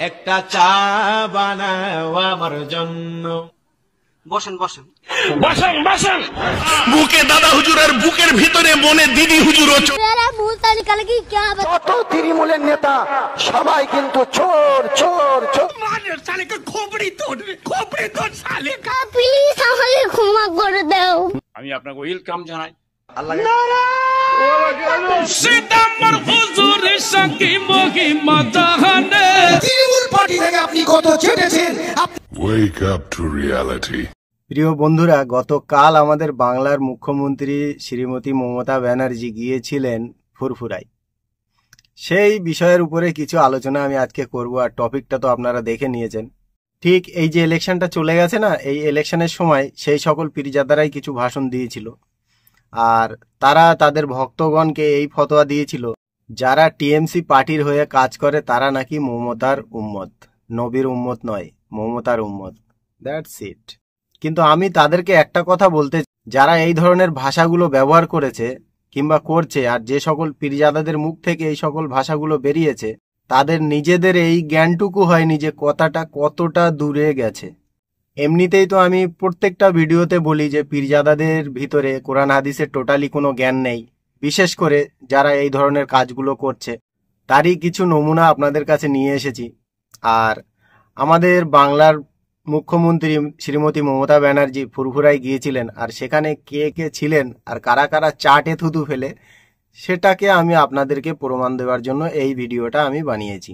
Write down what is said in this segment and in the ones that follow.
একটা চা বানাও আমার জন্য। বসেন বসেন বসেন বসেন। বুকে দাদা হুজুর আর বুকের ভিতরে মনে দিদি হুজুর। যত তৃণমূলের নেতা সবাই কিন্তু চোর চোর চোর। প্লিজ আমাকে ক্ষমা করে দাও। আমি আপনাকে ওয়েলকাম জানাই। প্রিয় বন্ধুরা, গতকাল আমাদের বাংলার মুখ্যমন্ত্রী শ্রীমতী মমতা ব্যানার্জি গিয়েছিলেন ফুরফুরায়। সেই বিষয়ের উপরে কিছু আলোচনা আমি আজকে করব। আর টপিকটা তো আপনারা দেখে নিয়েছেন। ঠিক এই যে ইলেকশনটা চলে গেছে না, এই ইলেকশনের সময় সেই সকল পীরজাদারাই কিছু ভাষণ দিয়েছিল। আর তারা তাদের ভক্তগণকে এই ফতোয়া দিয়েছিল, যারা টিএমসি পার্টির হয়ে কাজ করে তারা নাকি মমতার উম্মত, নবীর উম্মত নয়, মমতার উম্মত। That's it. কিন্তু আমি তাদেরকে একটা কথা বলতে, যারা এই ধরনের ভাষাগুলো ব্যবহার করেছে কিংবা করছে, আর যে সকল পীরজাদাদের মুখ থেকে এই সকল ভাষাগুলো বেরিয়েছে, তাদের নিজেদের এই জ্ঞানটুকু হয়নি যে কথাটা কতটা দূরে গেছে। এমনিতেই তো আমি প্রত্যেকটা ভিডিওতে বলি যে পীরজাদাদের ভিতরে কোরআন হাদিসের টোটালি কোনো জ্ঞান নেই, বিশেষ করে যারা এই ধরনের কাজগুলো করছে। তারই কিছু নমুনা আপনাদের কাছে নিয়ে এসেছি। আর আমাদের বাংলার মুখ্যমন্ত্রী শ্রীমতী মমতা ব্যানার্জি ফুরফুরায় গিয়েছিলেন, আর সেখানে কে কে ছিলেন আর কারা কারা চাটে থুতু ফেলে, সেটাকে আমি আপনাদেরকে প্রমাণ দেওয়ার জন্য এই ভিডিওটা আমি বানিয়েছি।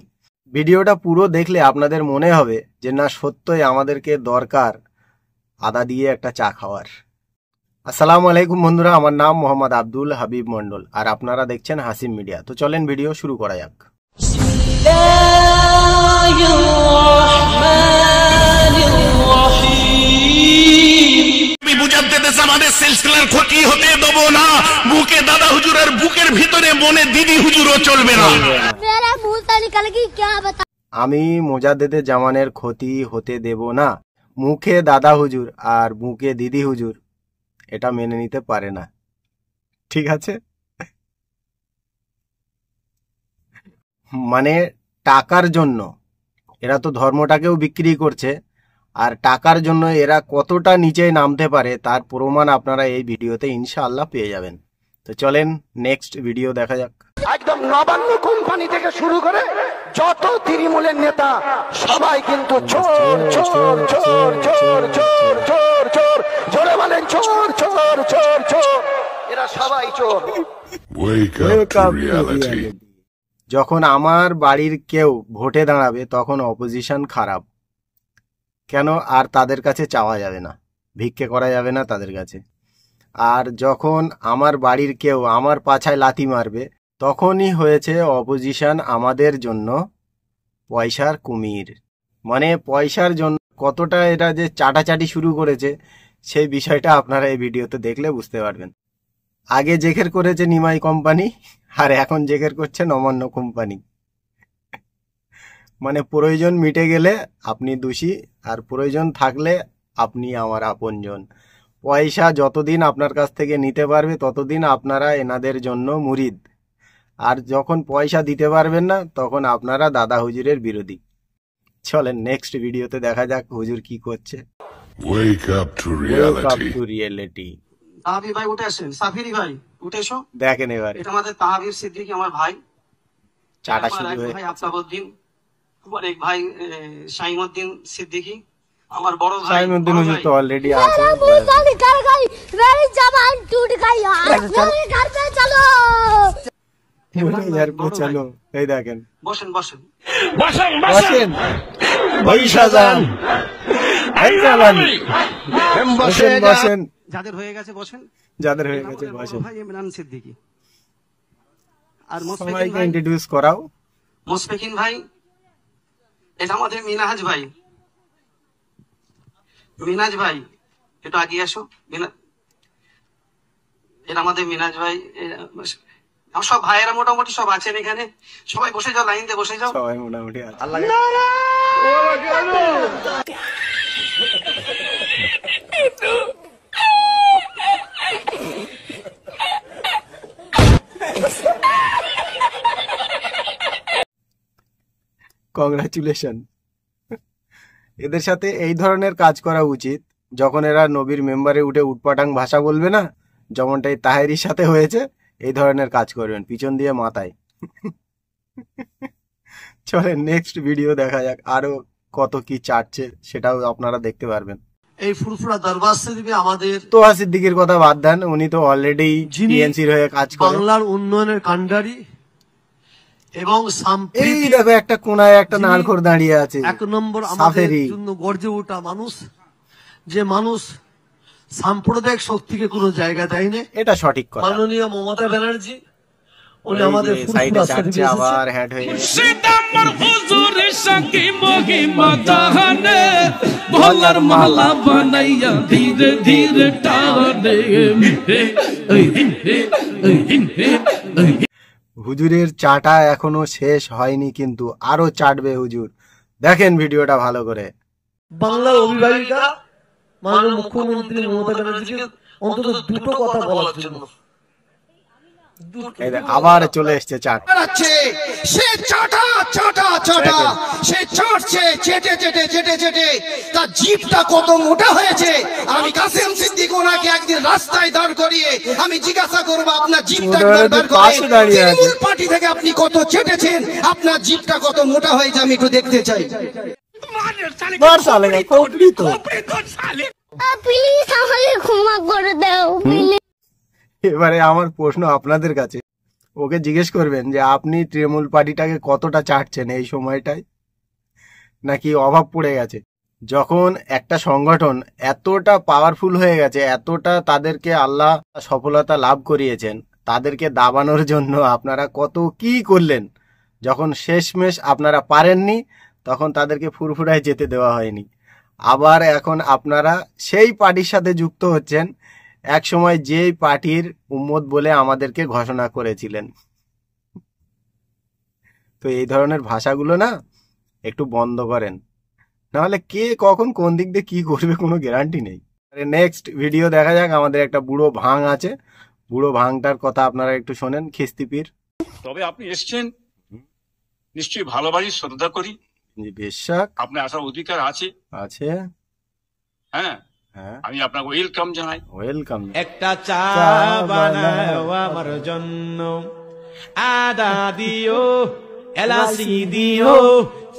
ভিডিওটা পুরো দেখলে আপনাদের মনে হবে যে না, সত্যই আমাদেরকে দরকার আদা দিয়ে একটা চা খাওয়ার। আসসালামু আলাইকুম বন্ধুরা, আমার নাম মোহাম্মদ আব্দুল হাবিব মন্ডল, আর আপনারা দেখছেন হাসিম মিডিয়া। তো চলেন ভিডিও শুরু করা যাক। আমাদের সিলসিলার ক্ষতি হতে দেবো না। বুকে দাদা হুজুর আর বুকের ভিতরে মনে দিদি হুজুরও চলবে না। আমি মোজাদ্দেদে জামানের ক্ষতি হতে দেব না। মুখে দাদা হুজুর আর বুকে দিদি হুজুর এটা মেনে নিতে পারে না। ঠিক আছে, মানে টাকার জন্য এরা তো ধর্মটাকেও বিক্রি করছে, আর টাকার জন্য এরা কতটা নিচে নামতে পারে তার প্রমাণ আপনারা এই ভিডিওতে ইনশাআল্লাহ পেয়ে যাবেন। তো চলেন নেক্সট ভিডিও দেখা যাক। একদম নবান্ন কোম্পানি থেকে শুরু করে যত তৃণমূলের নেতা সবাই কিন্তু চোর চোর চোর চোর চোর চোর চোর। জোরে বলেন চোর চোর চোর চোর। এরা সবাই চোর। যখন আমার বাড়ির কেউ ভোটে দাঁড়াবে তখন অপোজিশন খারাপ কেন? আর তাদের কাছে চাওয়া যাবে না, ভিক্ষে করা যাবে না তাদের কাছে। আর যখন আমার বাড়ির কেউ আমার পাছায় লাথি মারবে তখনই হয়েছে অপোজিশন আমাদের জন্য পয়সার কুমির। মানে পয়সার জন্য কতটা এরা যে চাটাচাটি শুরু করেছে সেই বিষয়টা আপনারা এই ভিডিওতে দেখলে বুঝতে পারবেন। আগে জেকের করেছে নিমাই কোম্পানি, আর এখন জেকের করছে নবান্ন কোম্পানি। মানে প্রয়োজন মিটে গেলে আপনি দোষী, আর প্রয়োজন থাকলে আপনি আমার আপনজন। পয়সা যতদিন আপনার কাছ থেকে নিতে পারবে ততদিন আপনারা এনাদের জন্য মুরিদ, আর যখন পয়সা দিতে পারবেন না তখন আপনারা দাদা হুজুরের বিরোধী। চলেন নেক্সট ভিডিওতে দেখা যাক হুজুর কি করছে। Wake up to reality. তাহাবির ভাই উঠে আসেন। সাফিরি ভাই উঠে এসো। দেখেন এবারে এটা আমাদের তাহাবির সিদ্দিকী, আমার ভাই। চাটা শুরু হয়ে ভাই আফতাবউদ্দিন, আমার এক ভাই শাইমউদ্দিন সিদ্দিকী, আমার বড় ভাই শাইমউদ্দিন হুজুর তো অলরেডি আছে। চলো এই দেখেন। বসেন বসেন বসেন বসেন বসেন বসেন। যাদের হয়ে গেছে বসেন, যাদের হয়ে গেছে বসেন। ভাই ইমরান সিদ্দিকী আর সবাইকে ইন্ট্রোডিউস করাও। মুশফিকিন ভাই, এটা আমাদের মিনাজ ভাই। মিনাজ ভাই একটু আগে আসো। এটা আমাদের মিনাজ ভাই। সব ভাইয়েরা মোটামুটি সব আছেন এখানে। সবাই বসে যাও, লাইন দিয়ে বসে যাও। সবাই মোটামুটি আছে। কংগ্রাচুলেশন। এদের সাথে এই ধরনের কাজ করা উচিত, যখন এরা নবীর মেম্বারে উঠে উটপাটাং ভাষা বলবে না, যেমনটাই তাহেরির সাথে হয়েছে, এই ধরনের কাজ করবেন পিছন দিয়ে মাথায়। চলে নেক্সট ভিডিও দেখা যাক, আরো কত কি চাটছে সেটাও আপনারা দেখতে পারবেন। এই ফুরফুরা দরবার শরীফে আমাদের তোহা সিদ্দিকীর কথা বাদ দেন, উনি তো অলরেডি টিএমসির হয়ে কাজ করেন। বাংলার উন্নয়নের কাণ্ডারি এবং এই দেখো একটা কোনায় একটা নারখোর দাঁড়িয়ে আছে, এক নম্বর আমাদের জন্য গর্জে ওঠা মানুষ, যে মানুষ সাম্প্রদায়িক শক্তিকে কোনো জায়গা দেয়নি। এটা সঠিক কথা। মাননীয় মমতা ব্যানার্জি উনি আমাদের সাইডে যাচ্ছে, আবার হ্যাড হয়ে আমার হুজুরের সাকি মহিমা জাহানে ভোলার মালা বানাইয়া ধীরে ধীরে টানে। হুজুরের চাটা এখনো শেষ হয়নি, কিন্তু আরো চাটবে হুজুর। দেখেন ভিডিওটা ভালো করে। বাংলার অভিভাবিকা মাননীয় মুখ্যমন্ত্রী মমতা ব্যানার্জিকে অন্তত দুটো কথা বলার জন্য আবার চলে এসছে চাট। সে চাটা চাটা চাটা, সে চাটছে চেটে চেটে চেটে চেটে, তার জিভটা কত মোটা হয়েছে। আমি কাসেম সিদ্দিক ওনাকে একদিন রাস্তায় দাঁড় করিয়ে আমি জিজ্ঞাসা করবো, আপনার জিভটা দাঁড় করে তৃণমূল পার্টি থেকে আপনি কত চেটেছেন, আপনার জিভটা কত মোটা হয়েছে, আমি একটু দেখতে চাই। প্লিজ আমাকে ক্ষমা করে দাও প্লিজ। এবারে আমার প্রশ্ন আপনাদের কাছে, ওকে জিজ্ঞেস করবেন যে আপনি তৃণমূল পার্টিটাকে কতটা চাটছেন এই সময়টায়, নাকি অভাব পড়ে গেছে? যখন একটা সংগঠন এতটা পাওয়ারফুল হয়ে গেছে, এতটা তাদেরকে আল্লাহ সফলতা লাভ করিয়েছেন, তাদেরকে দাবানোর জন্য আপনারা কত কি করলেন। যখন শেষমেশ আপনারা পারেননি, তখন তাদেরকে ফুরফুরায় যেতে দেওয়া হয়নি। আবার এখন আপনারা সেই পার্টির সাথে যুক্ত হচ্ছেন, এক সময় যেই পার্টির উম্মত বলে আমাদেরকে ঘোষণা করেছিলেন। তো এই ধরনের ভাষাগুলো না একটু বন্ধ করেন, নাহলে কে কখন কোন দিক দিয়ে কি করবে কোনো গ্যারান্টি নেই। নেক্সট ভিডিও দেখা যাক। আমাদের একটা বুড়ো ভাং আছে, বুড়ো ভাংটার কথা আপনারা একটু শোনেন। খিস্তিপির, তবে আপনি এসছেন নিশ্চয়ই ভালোবাসি, শ্রদ্ধা করি, বেশক আপনার আসার অধিকার আছে আছে। হ্যাঁ, আমি আপনাকে ওয়েলকাম জানাই। ওয়েলকাম। একটা চা বানাও আমার জন্য, আদা দিও, এলাচি দিও,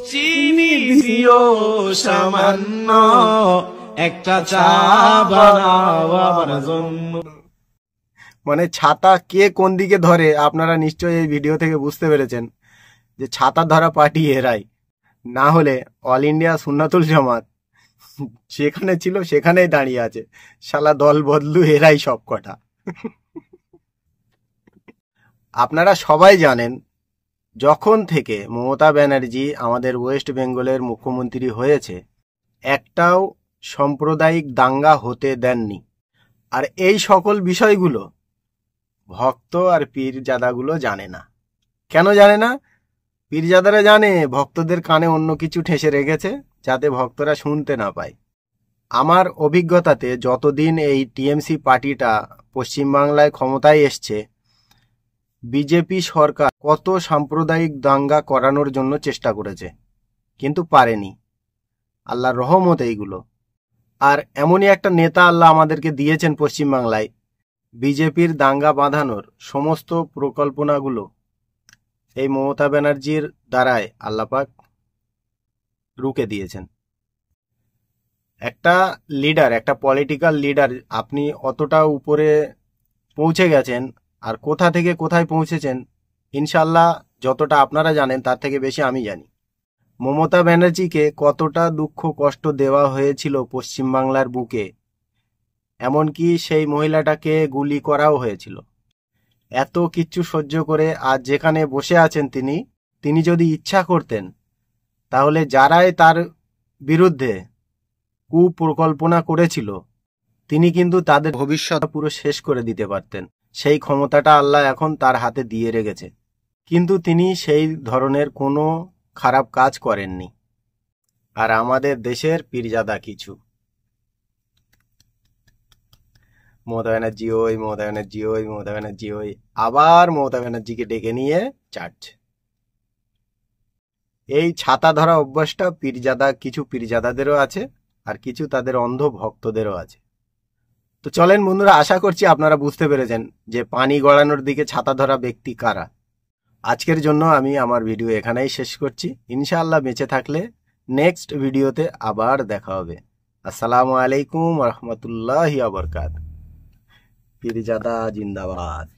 চিনি দিও সামান্য, একটা চা বানাও আমার জন্য। মানে ছাতা কে কোন দিকে ধরে আপনারা নিশ্চয়ই এই ভিডিও থেকে বুঝতে পেরেছেন যে ছাতা ধরা পার্টি এরাই। না হলে অল ইন্ডিয়া সুন্নাতুল জামাত যেখানে ছিল সেখানেই দাঁড়িয়ে আছে, শালা দল বদলু এরাই সব কটা। আপনারা সবাই জানেন, যখন থেকে মমতা ব্যানার্জি আমাদের ওয়েস্ট বেঙ্গলের মুখ্যমন্ত্রী হয়েছে, একটাও সাম্প্রদায়িক দাঙ্গা হতে দেননি। আর এই সকল বিষয়গুলো ভক্ত আর পীরজাদাগুলো জানে না। কেন জানে না? পীরজাদারা জানে ভক্তদের কানে অন্য কিছু ঠেসে রেখেছে, যাতে ভক্তরা শুনতে না পায়। আমার অভিজ্ঞতাতে যতদিন এই টিএমসি পার্টিটা পশ্চিমবাংলায় ক্ষমতায় এসছে, বিজেপি সরকার কত সাম্প্রদায়িক দাঙ্গা করানোর জন্য চেষ্টা করেছে, কিন্তু পারেনি। আল্লাহর রহমত এইগুলো। আর এমনই একটা নেতা আল্লাহ আমাদেরকে দিয়েছেন পশ্চিমবাংলায়, বিজেপির দাঙ্গা বাঁধানোর সমস্ত পরিকল্পনাগুলো এই মমতা ব্যানার্জির দ্বারাই আল্লাপাক রুখে দিয়েছেন। একটা লিডার, একটা পলিটিক্যাল লিডার, আপনি অতটা উপরে পৌঁছে গেছেন, আর কোথা থেকে কোথায় পৌঁছেছেন ইনশাল্লাহ যতটা আপনারা জানেন তার থেকে বেশি আমি জানি। মমতা ব্যানার্জিকে কতটা দুঃখ কষ্ট দেওয়া হয়েছিল পশ্চিমবাংলার বুকে, এমনকি সেই মহিলাটাকে গুলি করাও হয়েছিল। এত কিচ্ছু সহ্য করে আজ যেখানে বসে আছেন তিনি যদি ইচ্ছা করতেন, তাহলে যারাই তার বিরুদ্ধে কুপরিকল্পনা করেছিল, তিনি কিন্তু তাদের ভবিষ্যৎ পুরো শেষ করে দিতে পারতেন। সেই ক্ষমতাটা আল্লাহ এখন তার হাতে দিয়ে রেখেছে, কিন্তু তিনি সেই ধরনের কোনো খারাপ কাজ করেননি। আর আমাদের দেশের পীরজাদা কিছু, মমতা ব্যানার্জি ওই, মমতা ব্যানার্জি ওই, মমতা ব্যানার্জি ওই, আবার মমতা ব্যানার্জিকে ডেকে নিয়ে চাটছে। এই ছাতা ধরা অভ্যাসটা কিছু পীরজাদাদেরও আছে, আর কিছু তাদের অন্ধ ভক্তদেরও আছে। তো চলেন বন্ধুরা, আশা করছি আপনারা বুঝতে পেরেছেন যে পানি গড়ানোর দিকে ছাতা ধরা ব্যক্তি কারা। আজকের জন্য আমি আমার ভিডিও এখানেই শেষ করছি। ইনশাআল্লাহ বেঁচে থাকলে নেক্সট ভিডিওতে আবার দেখা হবে। আসসালামু আলাইকুম রহমতুল্লাহি ওয়া বারাকাতুহু। পীরজাদা জিন্দাবাদ।